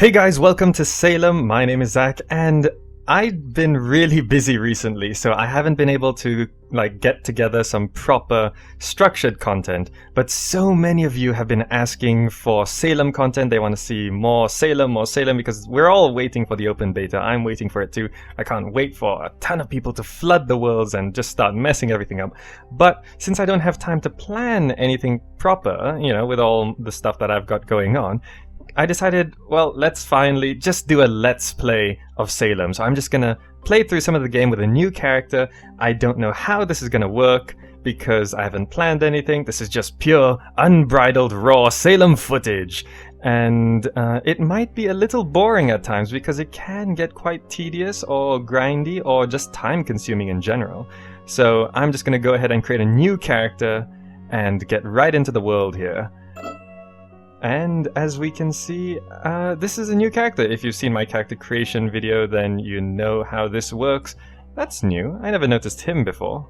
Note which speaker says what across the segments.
Speaker 1: Hey guys, welcome to Salem. My name is Zach, and I've been really busy recently, so I haven't been able to get together some proper structured content. But so many of you have been asking for Salem content. They want to see more Salem, because we're all waiting for the open beta. I'm waiting for it too. I can't wait for a ton of people to flood the worlds and just start messing everything up. But since I don't have time to plan anything proper, with all the stuff that I've got going on, I decided, well, let's finally just do a let's play of Salem. So I'm just gonna play through some of the game with a new character. I don't know how this is gonna work because I haven't planned anything. This is just pure, unbridled, raw Salem footage. And it might be a little boring at times because it can get quite tedious or grindy or just time-consuming in general. So I'm just gonna go ahead and create a new character and get right into the world here. And as we can see, this is a new character. If you've seen my character creation video, then you know how this works. That's new. I never noticed him before.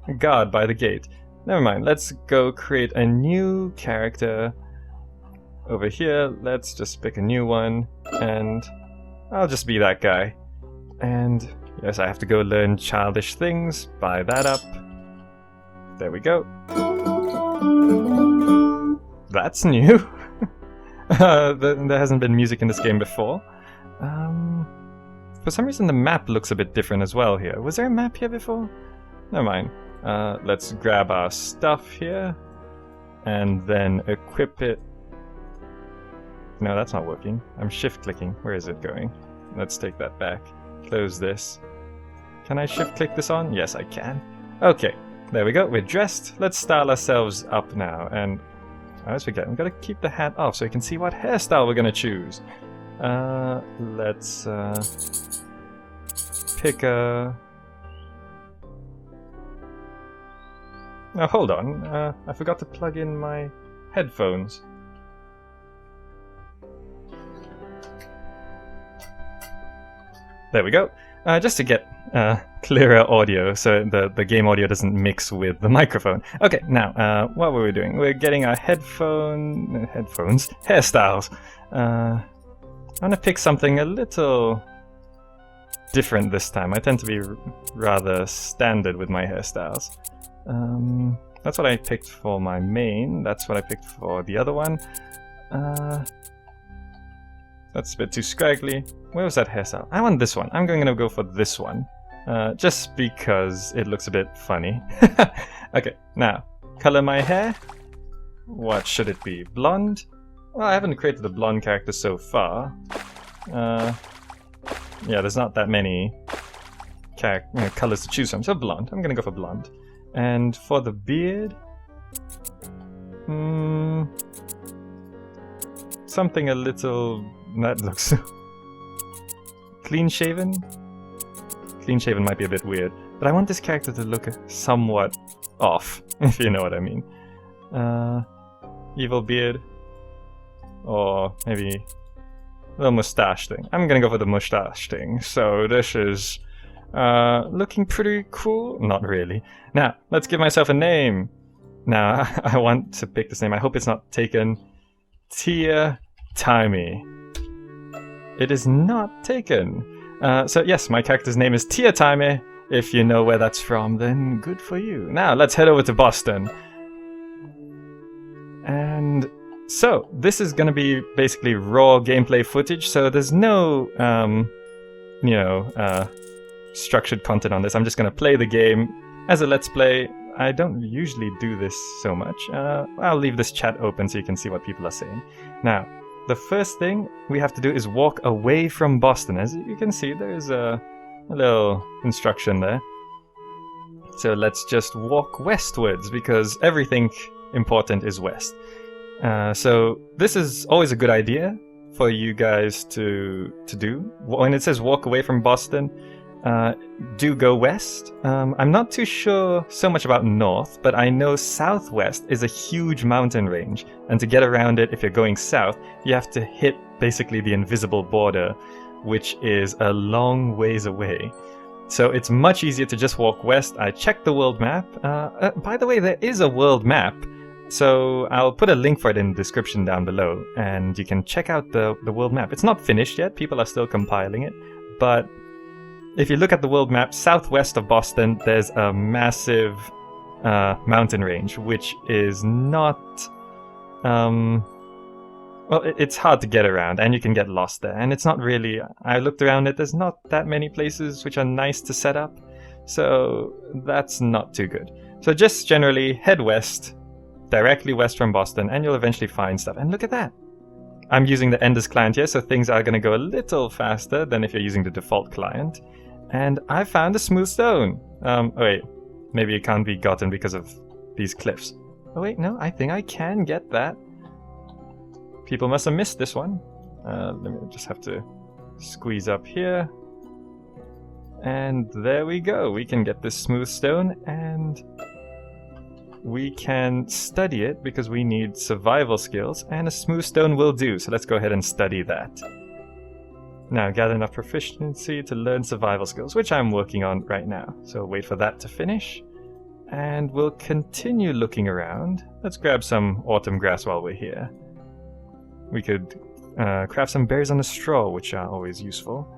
Speaker 1: A guard by the gate. Never mind, let's go create a new character. Over here, let's just pick a new one, and I'll just be that guy. And yes, I have to go learn childish things. Buy that up. There we go. That's new. There hasn't been music in this game before. For some reason the map looks a bit different as well here. Was there a map here before? Never mind. Let's grab our stuff here and then equip it. No, that's not working. I'm shift clicking. Where is it going? Let's take that back. Close this. Can I shift click this on? Yes, I can. Okay, there we go. We're dressed. Let's style ourselves up now. And I always forget, we've got to keep the hat off so you can see what hairstyle we're going to choose. Let's pick a... Oh, hold on. I forgot to plug in my headphones. There we go. Just to get clearer audio, so the game audio doesn't mix with the microphone. Okay, now, what were we doing? We're getting our hairstyles. I'm gonna pick something a little different this time. I tend to be rather standard with my hairstyles. That's what I picked for my main. That's what I picked for the other one. That's a bit too scraggly. Where was that hairstyle? I want this one. I'm going to go for this one. Just because it looks a bit funny. Okay, now, color my hair. What should it be? Blonde? Well, I haven't created a blonde character so far. Yeah, there's not that many colors to choose from. So blonde. I'm going to go for blonde. And for the beard... something a little... That looks... Clean shaven? Clean shaven might be a bit weird, but I want this character to look somewhat off, if you know what I mean. Evil beard, or maybe a little mustache thing. I'm gonna go for the mustache thing, so this is looking pretty cool. Not really. Now, let's give myself a name. Now, I want to pick this name. I hope it's not taken. Tia Timey. It is not taken. So yes, my character's name is Tia Timey. If you know where that's from, then good for you. Now, let's head over to Boston. And so, this is going to be basically raw gameplay footage, so there's no, structured content on this. I'm just going to play the game as a let's play. I don't usually do this so much. I'll leave this chat open so you can see what people are saying. Now, the first thing we have to do is walk away from Boston. As you can see, there's a little instruction there. So let's just walk westwards, because everything important is west. So this is always a good idea for you guys to do. When it says walk away from Boston, do go west. I'm not too sure so much about north, but I know southwest is a huge mountain range, and to get around it, if you're going south, you have to hit basically the invisible border, which is a long ways away. So it's much easier to just walk west. I checked the world map. By the way, there is a world map. So I'll put a link for it in the description down below, and you can check out the world map. It's not finished yet, people are still compiling it, but if you look at the world map, southwest of Boston, there's a massive mountain range, which is not... well, it's hard to get around, and you can get lost there, and it's not really... I looked around it, there's not that many places which are nice to set up, so that's not too good. So just generally head west, directly west from Boston, and you'll eventually find stuff. And look at that! I'm using the Enders client here, so things are going to go a little faster than if you're using the default client. And I found a smooth stone! Oh wait, maybe it can't be gotten because of these cliffs. Oh wait, no, I think I can get that. People must have missed this one. Let me just have to squeeze up here. And there we go. We can get this smooth stone, and we can study it because we need survival skills, and a smooth stone will do. So let's go ahead and study that. Now, gather enough proficiency to learn survival skills, which I'm working on right now. So wait for that to finish, and we'll continue looking around. Let's grab some autumn grass while we're here. We could craft some berries on the straw, which are always useful.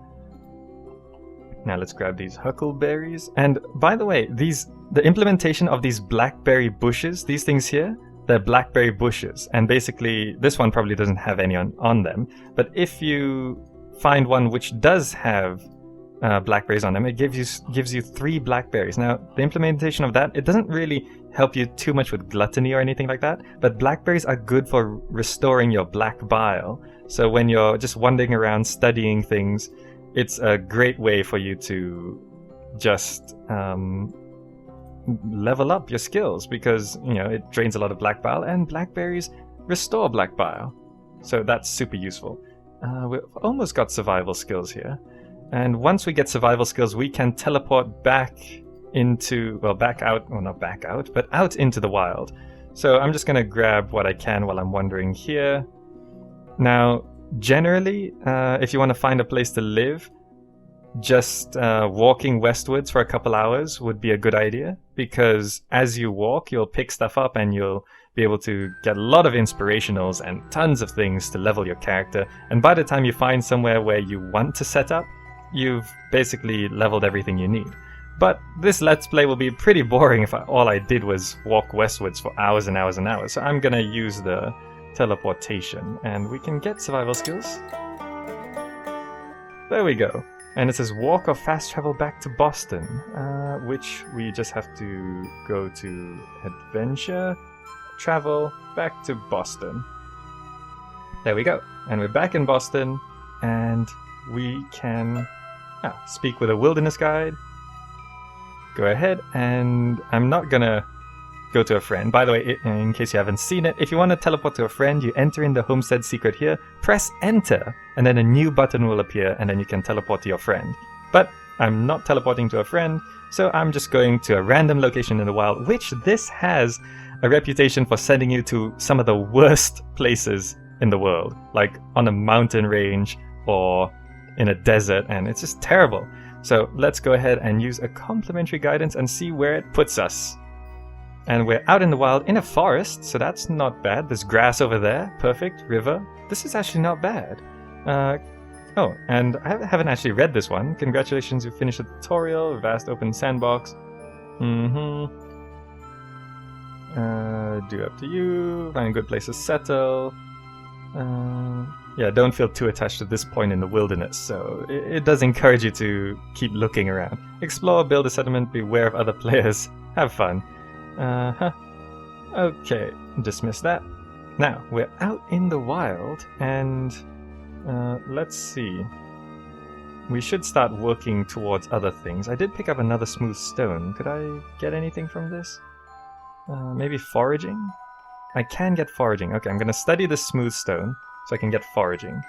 Speaker 1: Now let's grab these huckleberries. And by the way, the implementation of these blackberry bushes, these things here, they're blackberry bushes. And basically, this one probably doesn't have any on them. But if you find one which does have blackberries on them, it gives you 3 blackberries. Now, the implementation of that, it doesn't really help you too much with gluttony or anything like that, but blackberries are good for restoring your black bile. So when you're just wandering around studying things, it's a great way for you to just level up your skills, because, you know, it drains a lot of black bile, and blackberries restore black bile. So that's super useful. We've almost got survival skills here. And once we get survival skills, we can teleport back into, well, back out, well, not back out, but out into the wild. So I'm just going to grab what I can while I'm wandering here. Now, generally, if you want to find a place to live, just walking westwards for a couple hours would be a good idea, because as you walk, you'll pick stuff up and you'll be able to get a lot of inspirationals and tons of things to level your character. And by the time you find somewhere where you want to set up, you've basically leveled everything you need. But this Let's Play will be pretty boring if all I did was walk westwards for hours and hours and hours. So I'm gonna use the teleportation, and we can get survival skills. There we go. And it says walk or fast travel back to Boston, which we just have to go to adventure, travel back to Boston. There we go. And we're back in Boston, and we can speak with a wilderness guide. Go ahead, and I'm not gonna go to a friend. By the way, in case you haven't seen it, if you want to teleport to a friend, you enter in the homestead secret here, press enter, and then a new button will appear, and then you can teleport to your friend. But I'm not teleporting to a friend, so I'm just going to a random location in the wild, which this has a reputation for sending you to some of the worst places in the world, like on a mountain range or in a desert, and it's just terrible. So let's go ahead and use a complimentary guidance and see where it puts us. And we're out in the wild in a forest, so that's not bad. There's grass over there, perfect, river. This is actually not bad. Oh, and I haven't actually read this one. Congratulations, you finished the tutorial, vast open sandbox. Do up to you, find a good place to settle. Yeah, don't feel too attached to this point in the wilderness, so it does encourage you to keep looking around. Explore, build a settlement, beware of other players, have fun. Okay, dismiss that. Now, we're out in the wild, and let's see. We should start working towards other things. I did pick up another smooth stone. Could I get anything from this? Maybe foraging? I can get foraging. Okay, I'm going to study this smooth stone so I can get foraging.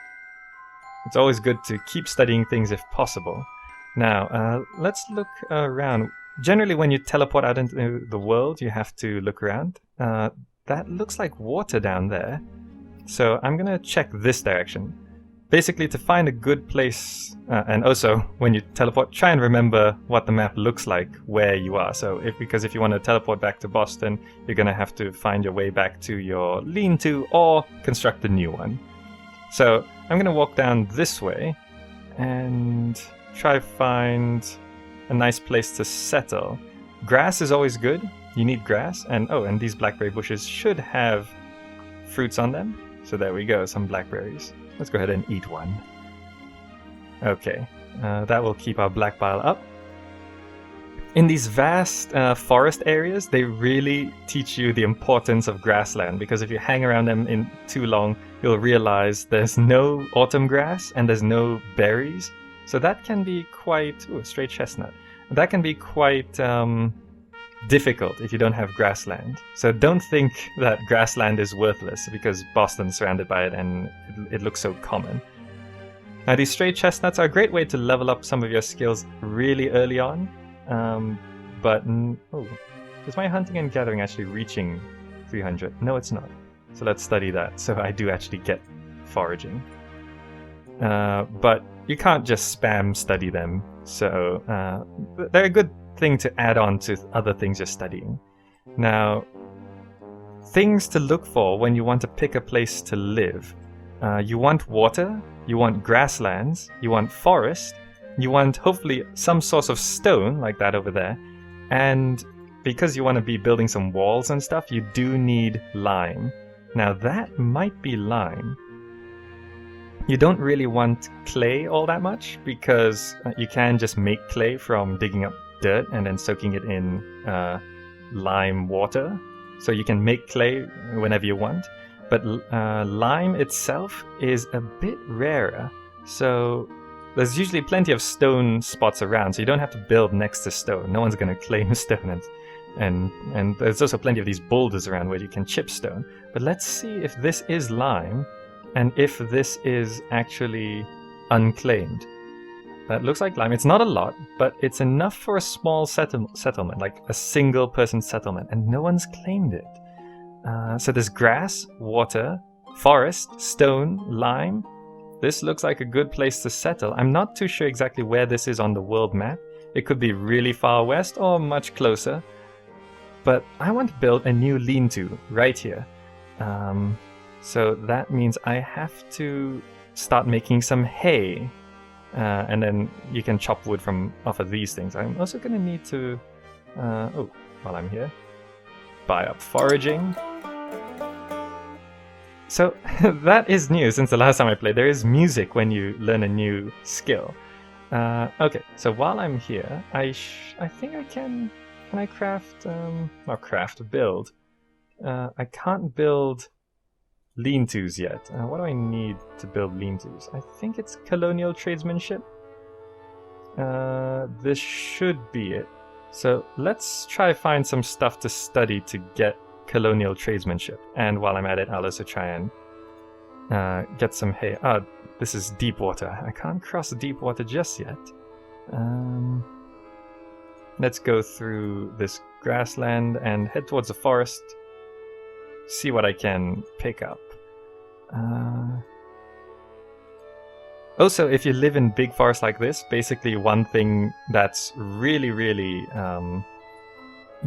Speaker 1: It's always good to keep studying things if possible. Now, let's look around. Generally, when you teleport out into the world, you have to look around. That looks like water down there. So I'm going to check this direction. basically to find a good place, and also when you teleport, try and remember what the map looks like where you are. So because if you want to teleport back to Boston, you're going to have to find your way back to your lean-to or construct a new one. So I'm going to walk down this way and try to find a nice place to settle. Grass is always good. You need grass, and and these blackberry bushes should have fruits on them. So there we go, some blackberries. Let's go ahead and eat one. Okay, that will keep our black bile up. In these vast forest areas, they really teach you the importance of grassland, because if you hang around them in too long, you'll realize there's no autumn grass and there's no berries. So that can be quite... Ooh, straight chestnut. That can be quite difficult if you don't have grassland. So don't think that grassland is worthless because Boston's surrounded by it and it looks so common. Now these straight chestnuts are a great way to level up some of your skills really early on. Is my hunting and gathering actually reaching 300? No, it's not. So let's study that. So I do actually get foraging. But you can't just spam study them. So they're a good thing to add on to other things you're studying. Now, things to look for when you want to pick a place to live. You want water, you want grasslands, you want forest, you want hopefully some source of stone like that over there, and because you want to be building some walls and stuff, you do need lime. Now that might be lime. You don't really want clay all that much because you can just make clay from digging up dirt and then soaking it in lime water. So you can make clay whenever you want, but lime itself is a bit rarer. So there's usually plenty of stone spots around, so you don't have to build next to stone. No one's going to claim stone, and there's also plenty of these boulders around where you can chip stone. But let's see if this is lime and if this is actually unclaimed. That looks like lime. It's not a lot, but it's enough for a small settlement, like a single person settlement, and no one's claimed it. So there's grass, water, forest, stone, lime. This looks like a good place to settle. I'm not too sure exactly where this is on the world map. It could be really far west or much closer. But I want to build a new lean-to right here. So that means I have to start making some hay. And then you can chop wood off of these things. I'm also going to need to, while I'm here, buy up foraging. So that is new since the last time I played. There is music when you learn a new skill. Okay, so while I'm here, I think I can I craft, build. I can't build lean-tos yet. What do I need to build lean-tos? I think it's colonial tradesmanship. This should be it. So let's try find some stuff to study to get colonial tradesmanship. And while I'm at it, I'll also try and get some hay. This is deep water. I can't cross deep water just yet. Let's go through this grassland and head towards the forest. See what I can pick up. Also, if you live in big forests like this, basically one thing that's really, really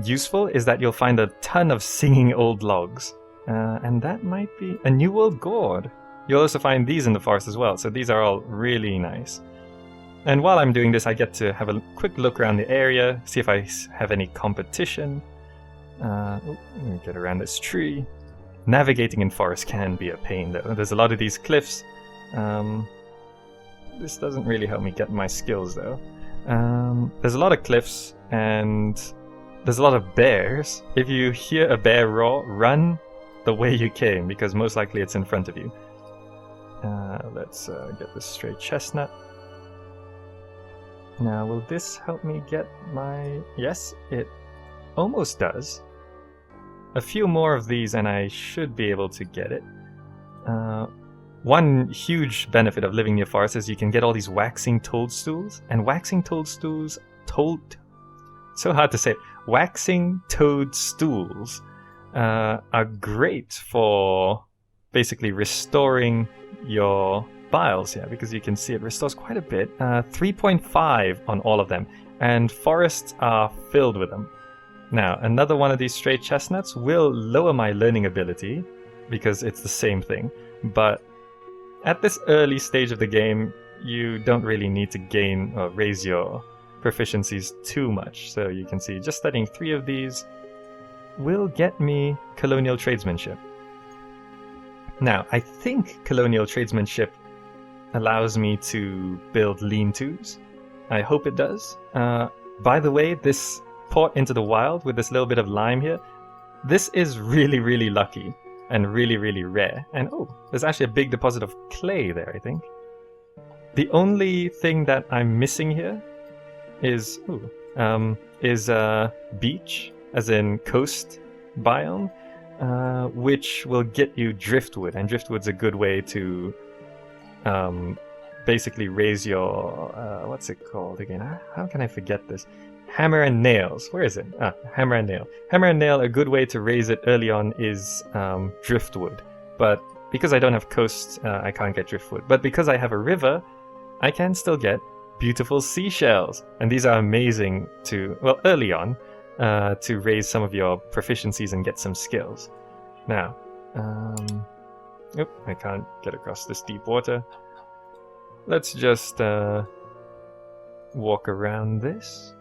Speaker 1: useful is that you'll find a ton of singing old logs. And that might be a New World gourd. You'll also find these in the forest as well, so these are all really nice. And while I'm doing this, I get to have a quick look around the area, see if I have any competition. Let me get around this tree. Navigating in forest can be a pain though. There's a lot of these cliffs. This doesn't really help me get my skills though. There's a lot of cliffs and there's a lot of bears. If you hear a bear roar, run the way you came because most likely it's in front of you. Let's get this straight chestnut. Now, will this help me get my... Yes, it almost does. A few more of these and I should be able to get it. One huge benefit of living near forests is you can get all these waxing toadstools. And waxing toadstools... So hard to say. Waxing toadstools are great for basically restoring your vials here because you can see it restores quite a bit. 3.5 on all of them, and forests are filled with them. Now, another one of these straight chestnuts will lower my learning ability because it's the same thing, but at this early stage of the game, you don't really need to gain or raise your proficiencies too much. So you can see just studying 3 of these will get me colonial tradesmanship. Now, I think colonial tradesmanship allows me to build lean-tos. I hope it does. By the way, this port into the wild with this little bit of lime here, this is really, really lucky and really, really rare. And oh, there's actually a big deposit of clay there, I think. The only thing that I'm missing here is beach, as in coast biome, which will get you driftwood, and driftwood's a good way to basically raise your what's it called again? How can I forget this? Hammer and nails. Where is it? Hammer and nail. Hammer and nail, a good way to raise it early on is driftwood. But because I don't have coast, I can't get driftwood. But because I have a river, I can still get beautiful seashells. And these are amazing to, well, early on, to raise some of your proficiencies and get some skills. Now, I can't get across this deep water. Let's just walk around this.